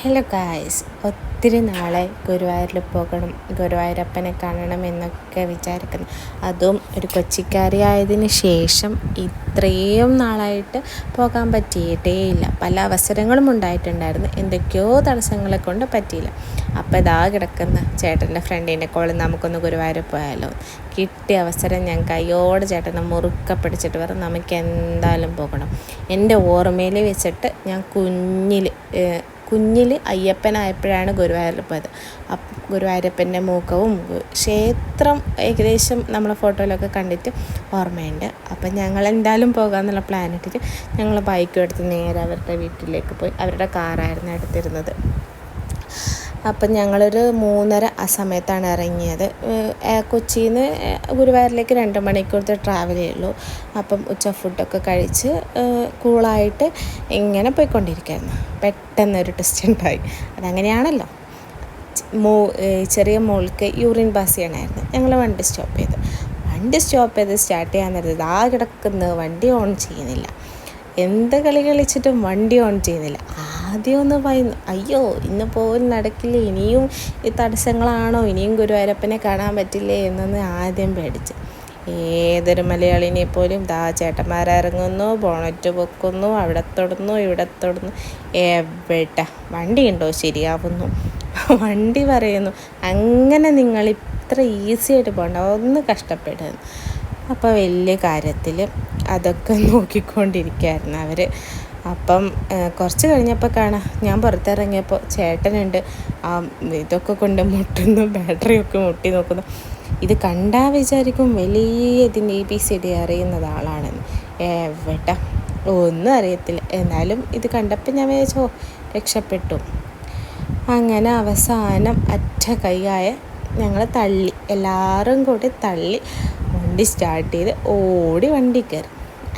Hello guys, ഒത്തിരി നാളെ ഗുരുവായൂരിൽ പോകണം, ഗുരുവായൂരപ്പനെ കാണണം എന്നൊക്കെ വിചാരിക്കുന്നു. അതും ഒരു കൊച്ചിക്കാരിയായതിന് ശേഷം ഇത്രയും നാളായിട്ട് പോകാൻ പറ്റിയിട്ടേയില്ല. പല അവസരങ്ങളും ഉണ്ടായിട്ടുണ്ടായിരുന്നു, എന്തൊക്കെയോ തടസ്സങ്ങളെ കൊണ്ട് പറ്റിയില്ല. അപ്പോൾ ഇതാ കിടക്കുന്ന ചേട്ടൻ്റെ ഫ്രണ്ടിൻ്റെ കോൾ, നമുക്കൊന്ന് ഗുരുവായൂർ പോയാലോ. കിട്ടിയ അവസരം ഞാൻ കയ്യോട് ചേട്ടനെ മുറുക്ക പിടിച്ചിട്ട് പറഞ്ഞു, നമുക്ക് എന്തായാലും പോകണം. എൻ്റെ ഓർമ്മയിൽ വെച്ചിട്ട് ഞാൻ കുഞ്ഞിൽ അയ്യപ്പനായപ്പോഴാണ് ഗുരുവായൂരിൽ പോയത്. ഗുരുവായൂരപ്പൻ്റെ മുഖവും ക്ഷേത്രം ഏകദേശം നമ്മളെ ഫോട്ടോയിലൊക്കെ കണ്ടിട്ട് ഓർമ്മയുണ്ട്. അപ്പം ഞങ്ങൾ എന്തായാലും പോകാമെന്നുള്ള പ്ലാൻ ഇട്ടിട്ട് ഞങ്ങൾ ബൈക്കും എടുത്ത് നേരെ അവരുടെ വീട്ടിലേക്ക് പോയി. അവരുടെ കാറായിരുന്നു എടുത്തിരുന്നത്. അപ്പം ഞങ്ങളൊരു 3:30 ആ സമയത്താണ് ഇറങ്ങിയത്. കൊച്ചിയിൽ നിന്ന് ഗുരുവായൂരിലേക്ക് 2 മണിക്കൂറത്തെ ട്രാവലേ ഉള്ളൂ. അപ്പം ഉച്ച ഫുഡൊക്കെ കഴിച്ച് കൂളായിട്ട് ഇങ്ങനെ പോയിക്കൊണ്ടിരിക്കുകയായിരുന്നു. പെട്ടെന്നൊരു ടെസ്റ്റ് ഉണ്ടായി. അതങ്ങനെയാണല്ലോ, ചെറിയ മോൾക്ക് യൂറിൻ പാസ് ചെയ്യണമായിരുന്നു. ഞങ്ങൾ വണ്ടി സ്റ്റോപ്പ് ചെയ്ത് സ്റ്റാർട്ട് ചെയ്യാൻ നേരത്ത് ആ കിടക്കുന്ന വണ്ടി ഓൺ ചെയ്യുന്നില്ല. എന്ത് കളി കളിച്ചിട്ടും വണ്ടി ഓൺ ചെയ്യുന്നില്ല. ആദ്യം ഒന്ന് പറയുന്നു, അയ്യോ ഇന്ന് പോലും നടക്കില്ല, ഇനിയും ഈ തടസ്സങ്ങളാണോ, ഇനിയും ഗുരുവായൂരപ്പനെ കാണാൻ പറ്റില്ലേ എന്നൊന്ന് ആദ്യം പേടിച്ച്. ഏതൊരു മലയാളിനെ പോലും ചേട്ടന്മാരിറങ്ങുന്നു, ബോണറ്റ് പൊക്കുന്നു, അവിടെ തൊടുന്നു, ഇവിടെ തൊടുന്നു, എവിടെ വണ്ടി ഉണ്ടോ ശരിയാവുന്നു. വണ്ടി പറയുന്നു, അങ്ങനെ നിങ്ങൾ ഇത്ര ഈസി ആയിട്ട് പോകണ്ട, ഒന്ന് കഷ്ടപ്പെടുന്നു. അപ്പോൾ വലിയ കാര്യത്തിൽ അതൊക്കെ നോക്കിക്കൊണ്ടിരിക്കുകയായിരുന്നു അവർ. അപ്പം കുറച്ച് കഴിഞ്ഞപ്പോൾ കാണാം, ഞാൻ പുറത്തിറങ്ങിയപ്പോൾ ചേട്ടനുണ്ട് ഇതൊക്കെ കൊണ്ട് മുട്ടുന്നു, ബാറ്ററിയൊക്കെ മുട്ടി നോക്കുന്നു. ഇത് കണ്ടാൽ വിചാരിക്കും വലിയ ഇതിൻ്റെ ABCD അറിയുന്നത് ആളാണെന്ന്. എവിടെ ഒന്നും അറിയത്തില്ല. എന്നാലും ഇത് കണ്ടപ്പോൾ ഞാൻ വിചാരിച്ചോ രക്ഷപ്പെട്ടു. അങ്ങനെ അവസാനം അറ്റ കൈയായ ഞങ്ങൾ തള്ളി, എല്ലാവരും കൂടി തള്ളി വണ്ടി സ്റ്റാർട്ട് ചെയ്ത് ഓടി വണ്ടി കയറി.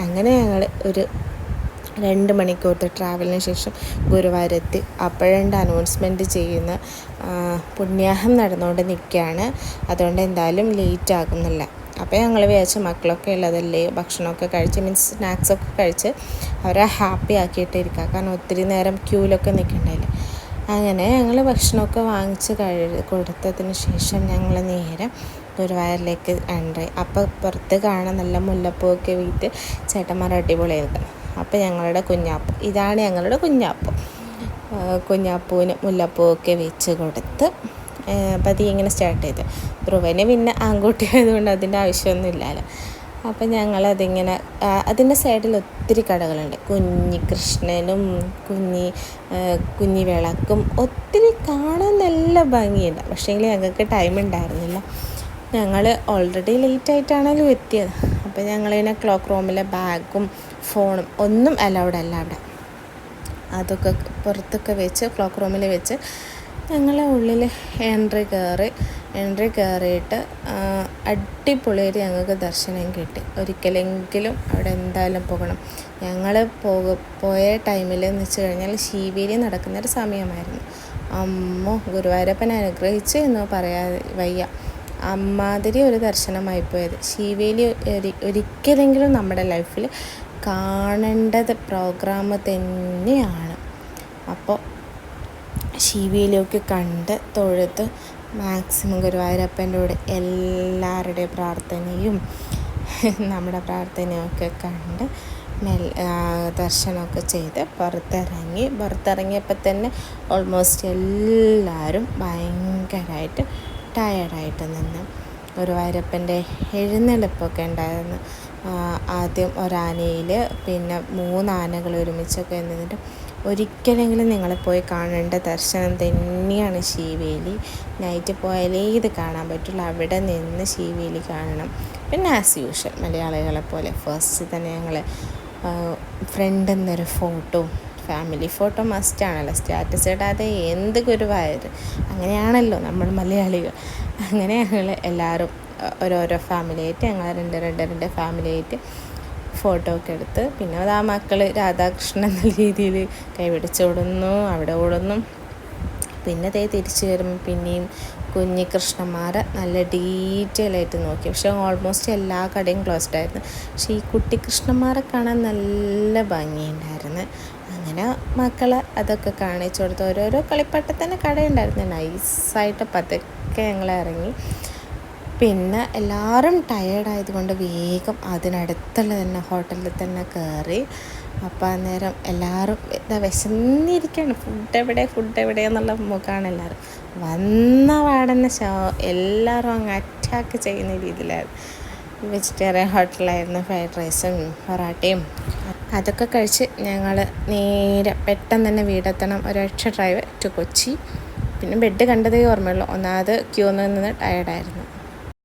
അങ്ങനെ ഞങ്ങൾ ഒരു 2 മണിക്കൂറത്തെ ട്രാവലിന് ശേഷം ഗുരുവായൂരെത്തി. അപ്പോഴുണ്ട് അനൗൺസ്മെൻറ്റ് ചെയ്യുന്ന പുണ്യാഹം നടന്നുകൊണ്ട് നിൽക്കുകയാണ്, അതുകൊണ്ട് എന്തായാലും ലേറ്റ് ആകുന്നില്ല. അപ്പോൾ ഞങ്ങൾ വിചാരിച്ചു മക്കളൊക്കെ ഉള്ളതല്ലേ, ഭക്ഷണമൊക്കെ കഴിച്ച് സ്നാക്സൊക്കെ കഴിച്ച് അവരെ ഹാപ്പി ആക്കിയിട്ടിരിക്കുക, കാരണം ഒത്തിരി നേരം ക്യൂവിലൊക്കെ നിൽക്കണ്ടല്ലേ. അങ്ങനെ ഞങ്ങൾ ഭക്ഷണമൊക്കെ വാങ്ങിച്ച് കൊടുത്തതിന് ശേഷം ഞങ്ങൾ നേരെ ഗുരുവായൂരിലേക്ക് എൻ്റർ. അപ്പോൾ പുറത്ത് കാണാൻ നല്ല മുല്ലപ്പൂവൊക്കെ വീട്ട് ചേട്ടന്മാർ അടിപൊളിയായിരുന്നു. അപ്പോൾ ഞങ്ങളുടെ കുഞ്ഞാപ്പൂ, ഇതാണ് ഞങ്ങളുടെ കുഞ്ഞാപ്പൂ. കുഞ്ഞാപ്പൂവിന് മുല്ലപ്പൂവൊക്കെ വെച്ച് കൊടുത്ത് പതി ഇങ്ങനെ സ്റ്റാർട്ട് ചെയ്ത്. ധ്രുവന് പിന്നെ ആൺകുട്ടി ആയതുകൊണ്ട് അതിൻ്റെ ആവശ്യമൊന്നുമില്ലല്ലോ. അപ്പം ഞങ്ങളതിങ്ങനെ അതിൻ്റെ സൈഡിൽ ഒത്തിരി കടകളുണ്ട്. കുഞ്ഞികൃഷ്ണനും കുഞ്ഞി വിളക്കും ഒത്തിരി കാണാൻ നല്ല ഭംഗിയുണ്ട്. പക്ഷേങ്കിൽ ഞങ്ങൾക്ക് ടൈം ഉണ്ടായിരുന്നില്ല. ഞങ്ങൾ ഓൾറെഡി ലേറ്റായിട്ടാണല്ലോ എത്തിയത്. അപ്പോൾ ഞങ്ങളിങ്ങനെ ക്ലോക്ക് റൂമിലെ ബാഗും ഫോണും ഒന്നും അലൗഡ് അല്ല അവിടെ. അതൊക്കെ പുറത്തൊക്കെ വെച്ച് ക്ലോക്ക് റൂമിൽ വെച്ച് ഞങ്ങൾ ഉള്ളിൽ എൻട്രി കയറിയിട്ട് അടിപൊളിയായിട്ട് ഞങ്ങൾക്ക് ദർശനം കിട്ടി. ഒരിക്കലെങ്കിലും അവിടെ എന്തായാലും പോകണം. ഞങ്ങൾ പോയ ടൈമിൽ എന്ന് വെച്ച് കഴിഞ്ഞാൽ ശീവേലി നടക്കുന്നൊരു സമയമായിരുന്നു. അമ്മോ, ഗുരുവായൂരപ്പനെ അനുഗ്രഹിച്ച് എന്ന് പറയാതെ വയ്യ, അമ്മാതിരി ഒരു ദർശനമായിപ്പോയത്. ശീവേലി ഒരിക്കലെങ്കിലും നമ്മുടെ ലൈഫിൽ കാണേണ്ടത് പ്രോഗ്രാം തന്നെയാണ്. അപ്പോൾ ശീവേലിയൊക്കെ കണ്ട് തൊഴുത്ത് മാക്സിമം ഗുരുവായൂരപ്പൻ്റെ കൂടെ എല്ലാവരുടെയും പ്രാർത്ഥനയും നമ്മുടെ പ്രാർത്ഥനയൊക്കെ കണ്ട് ദർശനമൊക്കെ ചെയ്ത് പുറത്തിറങ്ങിയപ്പോൾ തന്നെ ഓൾമോസ്റ്റ് എല്ലാവരും ഭയങ്കരമായിട്ട് ടയർഡായിട്ട് നിന്ന്. ഗുരുവായൂരപ്പൻ്റെ എഴുന്നള്ളിപ്പൊക്കെ ഉണ്ടായിരുന്നു. ആദ്യം ഒരാനയിൽ, പിന്നെ 3 ആനകൾ ഒരുമിച്ചൊക്കെ നിന്നിട്ട് ഒരിക്കലെങ്കിലും നിങ്ങൾ പോയി കാണേണ്ട ദർശനം തന്നെയാണ് ശീവേലി. നൈറ്റ് പോയാലേ ഇത് കാണാൻ പറ്റുള്ളൂ. അവിടെ നിന്ന് ശീവേലി കാണണം. പിന്നെ ആസ് യൂഷ്വൽ മലയാളികളെ പോലെ ഫസ്റ്റ് തന്നെ ഞങ്ങൾ ഫ്രണ്ടിൽ നിന്നൊരു ഫോട്ടോ, ഫാമിലി ഫോട്ടോ മസ്റ്റാണല്ലോ, സ്റ്റാറ്റസ് ഇടാതെ എന്ത് ഗുരുവായൂർ, അങ്ങനെയാണല്ലോ നമ്മൾ മലയാളികൾ. അങ്ങനെ ഞങ്ങൾ എല്ലാവരും ഓരോരോ ഫാമിലിയായിട്ട്, ഞങ്ങൾ രണ്ട് ഫാമിലിയായിട്ട് ഫോട്ടോ ഒക്കെ എടുത്ത്, പിന്നെ അത് ആ മക്കൾ രാധാകൃഷ്ണൻ എന്ന രീതിയിൽ കൈപിടിച്ചോടുന്നു, അവിടെ ഓടുന്നു. പിന്നെ തിരിച്ചു വരുമ്പോൾ പിന്നെയും കുഞ്ഞികൃഷ്ണന്മാരെ നല്ല ഡീറ്റെയിൽ ആയിട്ട് നോക്കി. പക്ഷേ ഓൾമോസ്റ്റ് എല്ലാ കടയും ക്ലോസ്ഡ് ആയിരുന്നു. പക്ഷേ ഈ കുട്ടി കൃഷ്ണന്മാരെ കാണാൻ നല്ല ഭംഗിയുണ്ടായിരുന്നു. അങ്ങനെ മക്കൾ അതൊക്കെ കാണിച്ചു കൊടുത്ത് ഓരോരോ കളിപ്പാട്ടത്തിന് കടയുണ്ടായിരുന്നു. നൈസായിട്ട് പതുക്കെ ഞങ്ങൾ ഇറങ്ങി. പിന്നെ എല്ലാവരും ടയേർഡായതുകൊണ്ട് വേഗം അതിനടുത്തുള്ള തന്നെ ഹോട്ടലിൽ തന്നെ കയറി. അപ്പോൾ അന്നേരം എല്ലാവരും വിശന്നിരിക്കുകയാണ്, ഫുഡ് എവിടെ എന്നുള്ള മുഖമാണ് എല്ലാവരും. വന്ന പാടന്നെ എല്ലാവരും അങ്ങ് അറ്റാക്ക് ചെയ്യുന്ന രീതിയിലായിരുന്നു. വെജിറ്റേറിയൻ ഹോട്ടലായിരുന്നു. ഫ്രൈഡ് റൈസും പൊറാട്ടയും അതൊക്കെ കഴിച്ച് ഞങ്ങൾ നേരെ പെട്ടെന്ന് തന്നെ വീടെത്തണം. ഒരൊറ്റ ഡ്രൈവ് ടു കൊച്ചി. പിന്നെ ബെഡ് കണ്ടതേ ഓർമ്മയുള്ളൂ. ഒന്നാമത് ക്യൂ നിന്ന് ടയേർഡായിരുന്നു.